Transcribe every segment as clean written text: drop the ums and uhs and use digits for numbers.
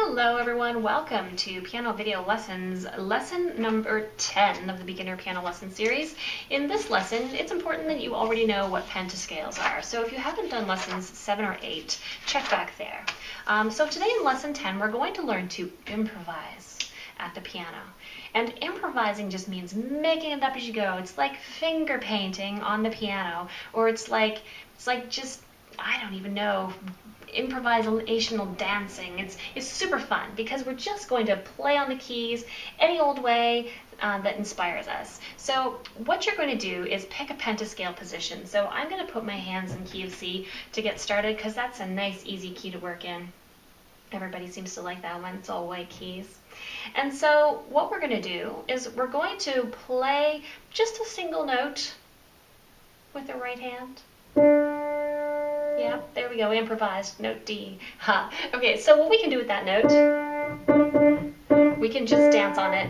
Hello everyone, welcome to Piano Video Lessons, lesson number 10 of the Beginner Piano Lesson series. In this lesson, it's important that you already know what pentascales are. So if you haven't done lessons 7 or 8, check back there. So today in lesson 10, we're going to learn to improvise at the piano. And improvising just means making it up as you go. It's like finger painting on the piano, or it's like just, I don't even know, improvisational dancing. It's super fun because we're just going to play on the keys any old way that inspires us. So what you're going to do is pick a pentascale position. So I'm going to put my hands in key of C to get started because that's a nice easy key to work in. Everybody seems to like that one. It's all white keys. And so what we're going to do is we're going to play just a single note with the right hand. Yeah, there we go, improvised, note D. Ha. Okay, so what we can do with that note, we can just dance on it.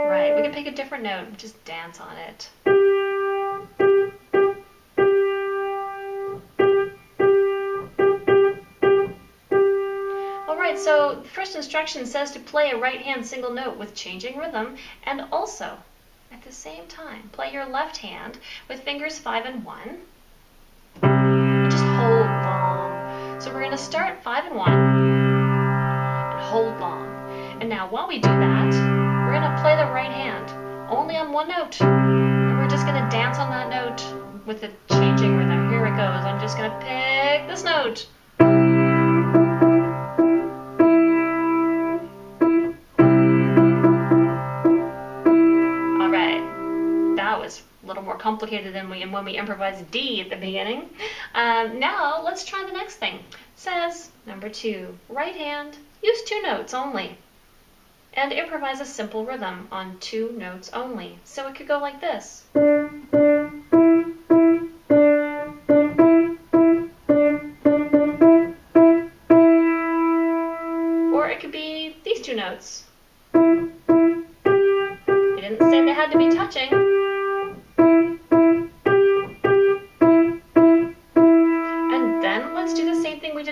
Right, we can pick a different note and just dance on it. Alright, so the first instruction says to play a right hand single note with changing rhythm, and also at the same time, play your left hand with fingers 5 and 1. And just hold long. So we're going to start 5 and 1 and hold long. And now while we do that, we're going to play the right hand only on one note. And we're just going to dance on that note with the changing rhythm. Here it goes. I'm just going to pick this note. A little more complicated than when we improvised D at the beginning. Now let's try the next thing. It says number 2, right hand, use 2 notes only, and improvise a simple rhythm on 2 notes only. So it could go like this. Or it could be these 2 notes. It didn't say they had to be touching.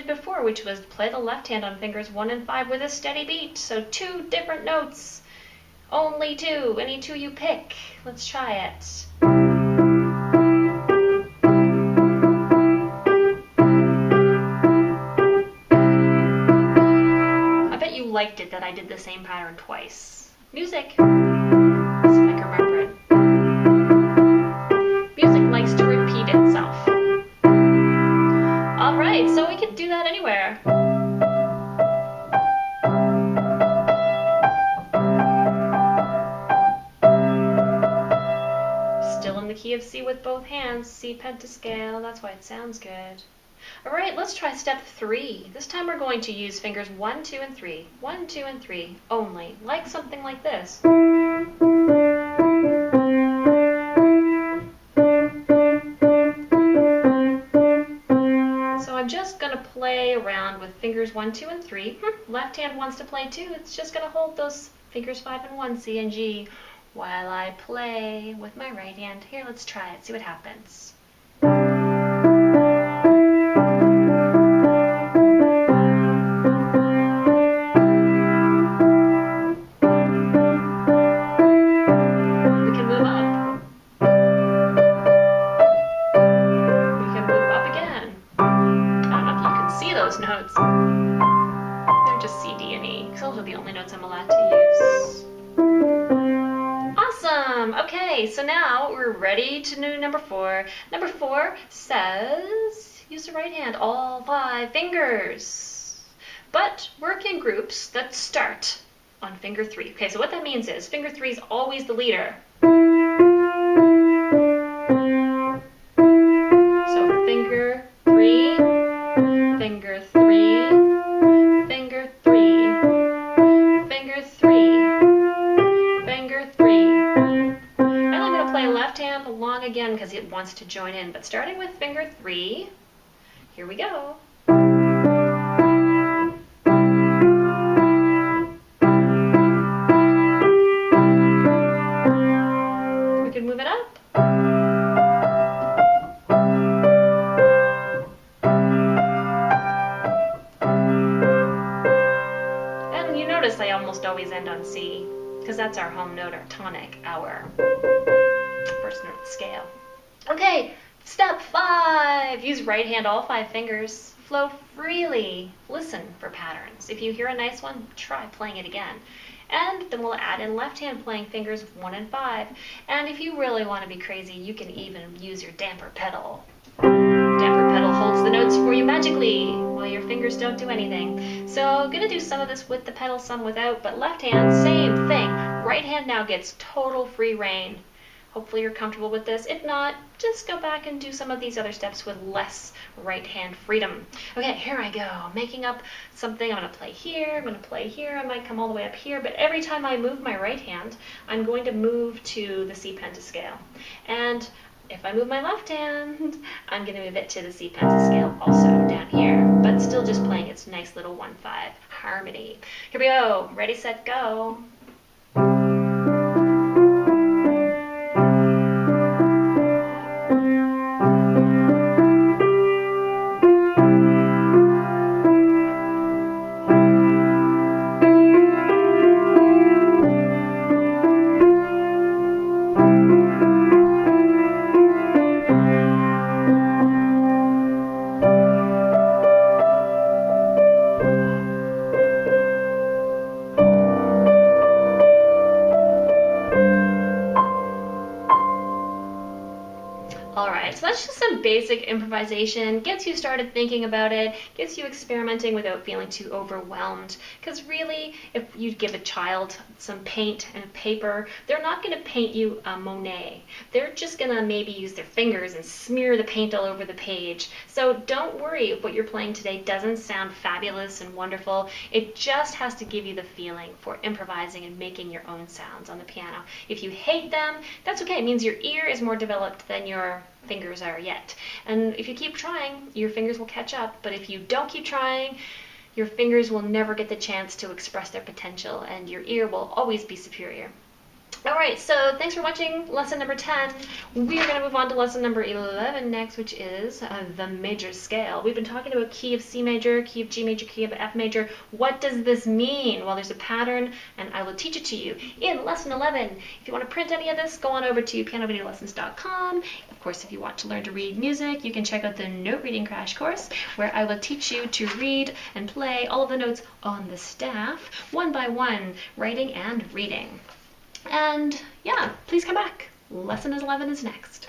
Before, which was play the left hand on fingers 1 and 5 with a steady beat. So 2 different notes, only 2, any 2 you pick. Let's try it. I bet you liked it that I did the same pattern twice. Music. Let's see if I can remember it. Music likes to repeat itself. Alright, so we can do that anywhere. Still in the key of C with both hands, C pentascale, that's why it sounds good. Alright, let's try step 3. This time we're going to use fingers 1, 2, and 3. 1, 2, and 3 only, like something like this. I'm just going to play around with fingers 1, 2, and 3. Left hand wants to play too. It's just going to hold those fingers 5 and 1, C and G, while I play with my right hand. Here, let's try it, see what happens. We can move up. Those notes. They're just C, D, and E, because those are the only notes I'm allowed to use. Awesome! Okay, so now we're ready to do number 4. Number 4 says use the right hand, all 5 fingers. But work in groups that start on finger 3. Okay, so what that means is finger 3 is always the leader. So finger 3, finger 3, finger 3, finger 3, finger 3. And I'm going to play left hand long again because it wants to join in. But starting with finger 3, here we go. We can move it up. almost always end on C, because that's our home note, our tonic, our first note of the scale. Okay, step 5. Use right hand, all 5 fingers. Flow freely. Listen for patterns. If you hear a nice one, try playing it again. And then we'll add in left hand playing fingers 1 and 5. And if you really want to be crazy, you can even use your damper pedal. Damper pedal holds the notes for you magically while your fingers don't do anything. So I'm going to do some of this with the pedal, some without, but left hand, same thing. Right hand now gets total free rein. Hopefully you're comfortable with this. If not, just go back and do some of these other steps with less right hand freedom. Okay, here I go. Making up something. I'm going to play here, I'm going to play here. I might come all the way up here, but every time I move my right hand, I'm going to move to the C pentascale. And if I move my left hand, I'm going to move it to the C pentascale also down here, but still just playing its nice little 1-5 harmony. Here we go. Ready, set, go. Alright, so that's just some basic improvisation, gets you started thinking about it, gets you experimenting without feeling too overwhelmed. Because really, if you give a child some paint and paper, they're not going to paint you a Monet. They're just going to maybe use their fingers and smear the paint all over the page. So don't worry if what you're playing today doesn't sound fabulous and wonderful. It just has to give you the feeling for improvising and making your own sounds on the piano. If you hate them, that's okay. It means your ear is more developed than your fingers are yet. And if you keep trying, your fingers will catch up. But if you don't keep trying, your fingers will never get the chance to express their potential, and your ear will always be superior. Alright, so thanks for watching lesson number 10. We are going to move on to lesson number 11 next, which is the major scale. We've been talking about key of C major, key of G major, key of F major. What does this mean? Well, there's a pattern, and I will teach it to you in lesson 11. If you want to print any of this, go on over to PianoVideoLessons.com. Of course, if you want to learn to read music, you can check out the note reading crash course, where I will teach you to read and play all of the notes on the staff, one by one, writing and reading. And yeah, please come back. Lesson 11 is next.